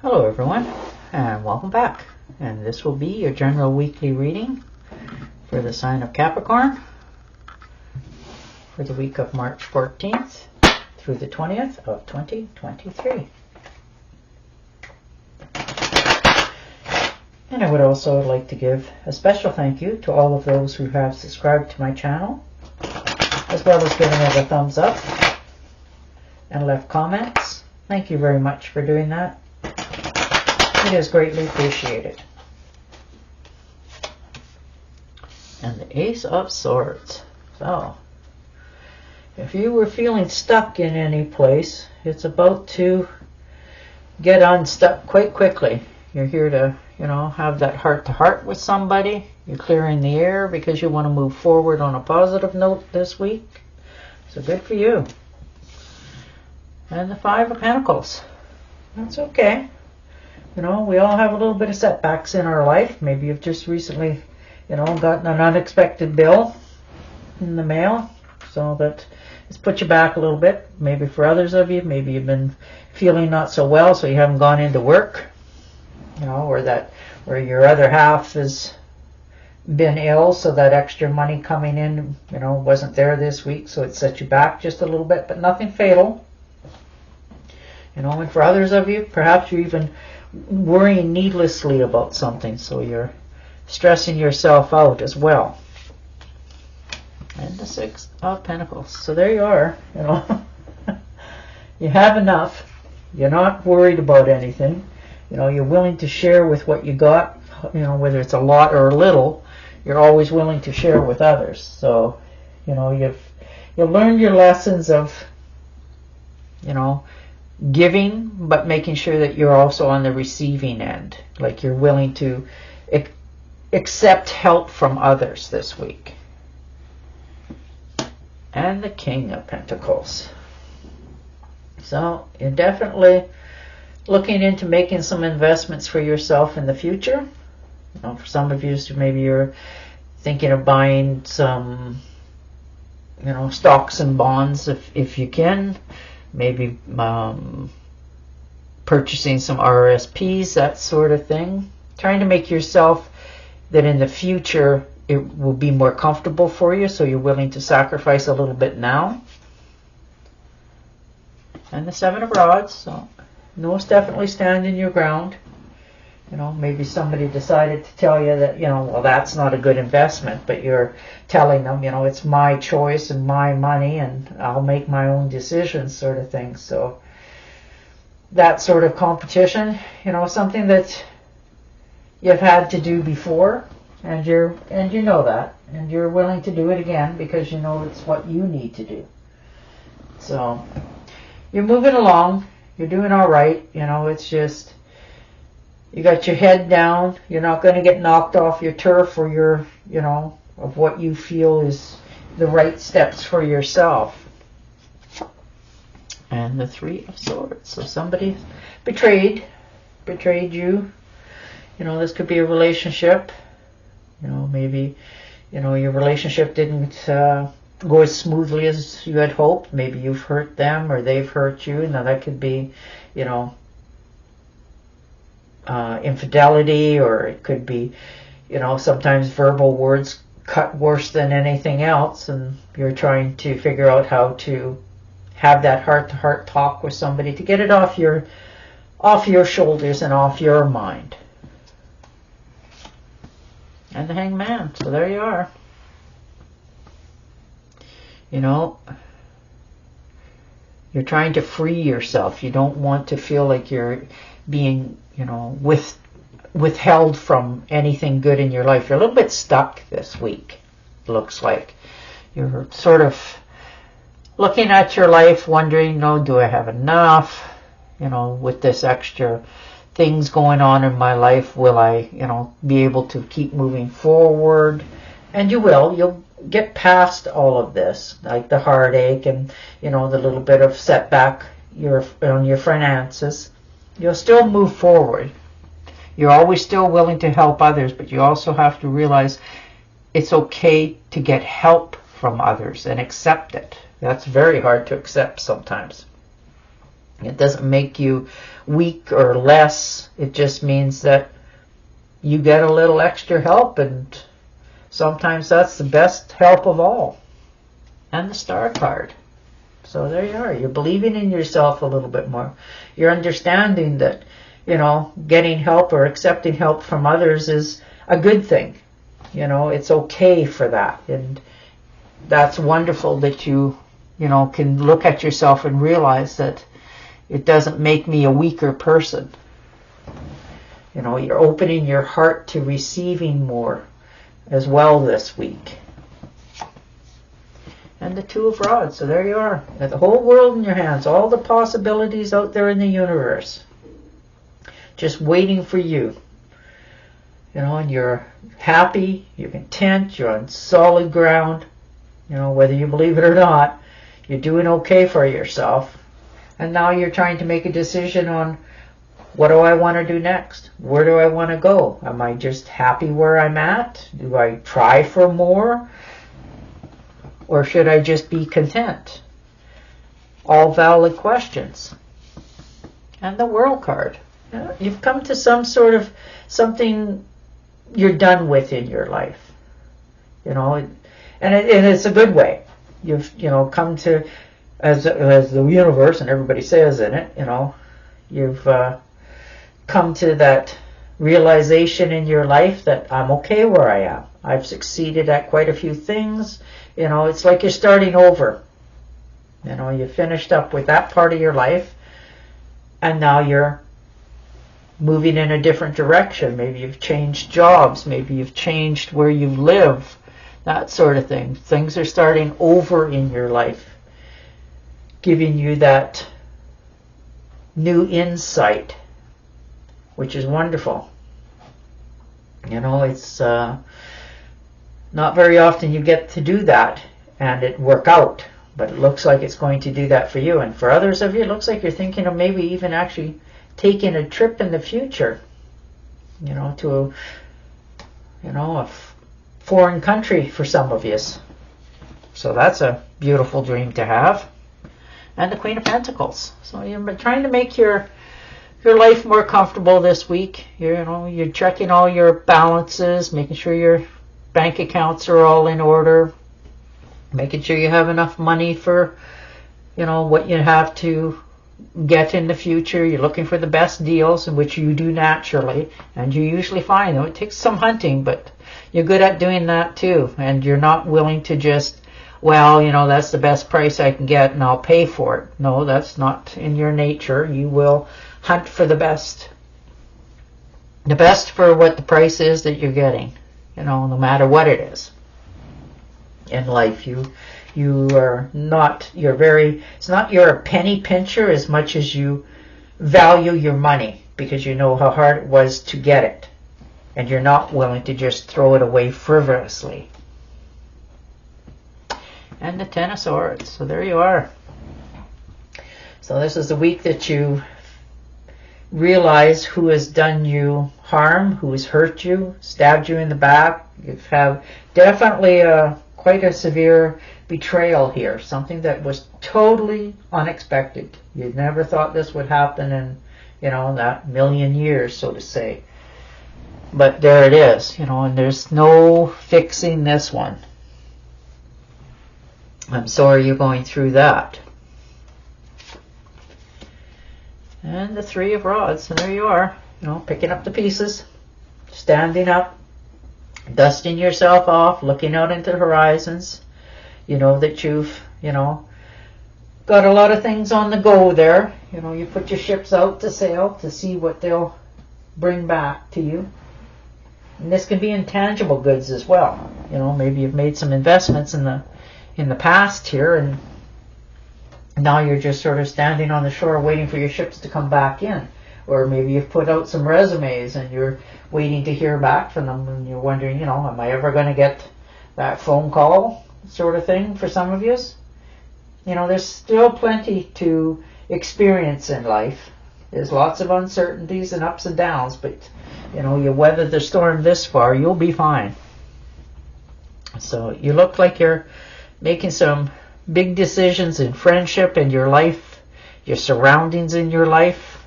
Hello everyone, and welcome back. And this will be your general weekly reading for the sign of Capricorn for the week of March 14th through the 20th of 2023. And I would also like to give a special thank you to all of those who have subscribed to my channel, as well as giving it a thumbs up and left comments. Thank you very much for doing that. It is greatly appreciated. And the Ace of Swords. So, if you were feeling stuck in any place, it's about to get unstuck quite quickly. You're here to, have that heart-to-heart with somebody. You're clearing the air because you want to move forward on a positive note this week. So good for you. And the Five of Pentacles. That's okay. We all have a little bit of setbacks in our life. Maybe you've just recently, gotten an unexpected bill in the mail. So that it's put you back a little bit. Maybe for others of you, maybe you've been feeling not so well, so you haven't gone into work. Or your other half has been ill, so that extra money coming in, wasn't there this week, so it set you back just a little bit, but nothing fatal. And for others of you, perhaps you're even worrying needlessly about something, so you're stressing yourself out as well. And the Six of Pentacles. So there you are. You have enough. You're not worried about anything. You're willing to share with what you got. Whether it's a lot or a little, you're always willing to share with others. So, you've learned your lessons of, giving, but making sure that you're also on the receiving end. Like you're willing to accept help from others this week. And the King of Pentacles. So you're definitely looking into making some investments for yourself in the future. For some of you, maybe you're thinking of buying some, stocks and bonds if you can. Maybe purchasing some RSPs, that sort of thing. Trying to make yourself that in the future it will be more comfortable for you, so you're willing to sacrifice a little bit now. And the Seven of Rods. So most definitely standing your ground. Maybe somebody decided to tell you that, well, that's not a good investment, but you're telling them, it's my choice and my money and I'll make my own decisions, sort of thing. So that sort of competition, something that you've had to do before, and you know that, and you're willing to do it again because it's what you need to do. So you're moving along, you're doing all right. It's just, you got your head down. You're not going to get knocked off your turf or your, of what you feel is the right steps for yourself. And the Three of Swords. So somebody betrayed you. This could be a relationship. Maybe, your relationship didn't go as smoothly as you had hoped. Maybe you've hurt them or they've hurt you. Now that could be, infidelity, or it could be, sometimes verbal words cut worse than anything else, and you're trying to figure out how to have that heart-to-heart talk with somebody to get it off your shoulders and off your mind. And the Hangman. So there you are. You're trying to free yourself. You don't want to feel like you're being, withheld from anything good in your life. You're a little bit stuck this week, looks like. You're sort of looking at your life, wondering, do I have enough? With this extra things going on in my life, will I, be able to keep moving forward? And you will. You'll get past all of this, like the heartache and, the little bit of setback on your finances. You'll still move forward. You're always still willing to help others, but you also have to realize it's okay to get help from others and accept it. That's very hard to accept sometimes. It doesn't make you weak or less. It just means that you get a little extra help, and sometimes that's the best help of all. And the Star card. So there you are. You're believing in yourself a little bit more. You're understanding that, getting help or accepting help from others is a good thing. It's okay for that. And that's wonderful that you, can look at yourself and realize that it doesn't make me a weaker person. You're opening your heart to receiving more as well this week. And the Two of Rods. So there you are. You have the whole world in your hands. All the possibilities out there in the universe. Just waiting for you. And you're happy, you're content, you're on solid ground. Whether you believe it or not, you're doing okay for yourself. And now you're trying to make a decision on, what do I want to do next? Where do I want to go? Am I just happy where I'm at? Do I try for more? Or should I just be content? All valid questions. And the World card. You've come to some sort of something you're done with in your life. And it's a good way. You've, come to, as the universe, and everybody says in it, you've come to that realization in your life that I'm okay where I am. I've succeeded at quite a few things. It's like you're starting over. You finished up with that part of your life, and now you're moving in a different direction. Maybe you've changed jobs. Maybe you've changed where you live. That sort of thing. Things are starting over in your life, giving you that new insight, which is wonderful. It's not very often you get to do that and it work out, but it looks like it's going to do that for you. And for others of you, it looks like you're thinking of maybe even actually taking a trip in the future, to a foreign country for some of you. So that's a beautiful dream to have. And the Queen of Pentacles. So you're trying to make your life more comfortable this week. You're checking all your balances, making sure your bank accounts are all in order, making sure you have enough money for, what you have to get in the future. You're looking for the best deals, which you do naturally, and you usually find them. It takes some hunting, but you're good at doing that too. And you're not willing to just, that's the best price I can get and I'll pay for it. No, that's not in your nature. You will hunt for the best. The best for what the price is that you're getting, no matter what it is. In life, you're a penny pincher as much as you value your money, because you know how hard it was to get it. And you're not willing to just throw it away frivolously. And the Ten of Swords. So there you are. So this is the week that you realize who has done you harm, who has hurt you, stabbed you in the back. You have definitely quite a severe betrayal here. Something that was totally unexpected. You never thought this would happen in, that million years, so to say. But there it is, and there's no fixing this one. I'm sorry you're going through that. And the Three of Rods, and there you are, picking up the pieces, standing up, dusting yourself off, looking out into the horizons. You know that you've, got a lot of things on the go there. You put your ships out to sail to see what they'll bring back to you. And this can be intangible goods as well. Maybe you've made some investments in the past here, and now you're just sort of standing on the shore waiting for your ships to come back in. Or maybe you've put out some resumes and you're waiting to hear back from them, and you're wondering, am I ever going to get that phone call sort of thing for some of you? There's still plenty to experience in life. There's lots of uncertainties and ups and downs, but you weather the storm this far, you'll be fine. So you look like you're making some big decisions in friendship and your life, your surroundings in your life.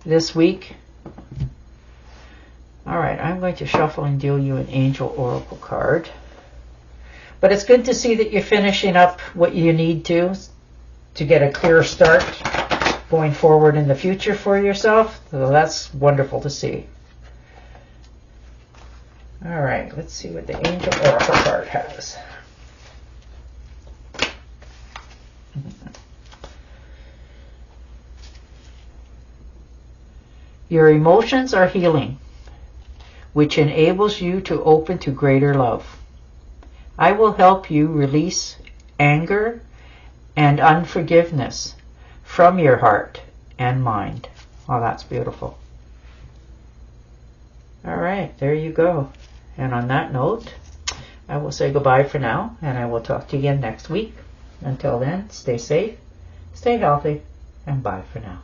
this week. All right, I'm going to shuffle and deal you an Angel Oracle card. But it's good to see that you're finishing up what you need to get a clear start going forward in the future for yourself. So that's wonderful to see. All right, let's see what the Angel Oracle card has. Your emotions are healing, which enables you to open to greater love. I will help you release anger and unforgiveness from your heart and mind. Oh, that's beautiful. All right, there you go. And on that note, I will say goodbye for now, and I will talk to you again next week. Until then, stay safe, stay healthy, and bye for now.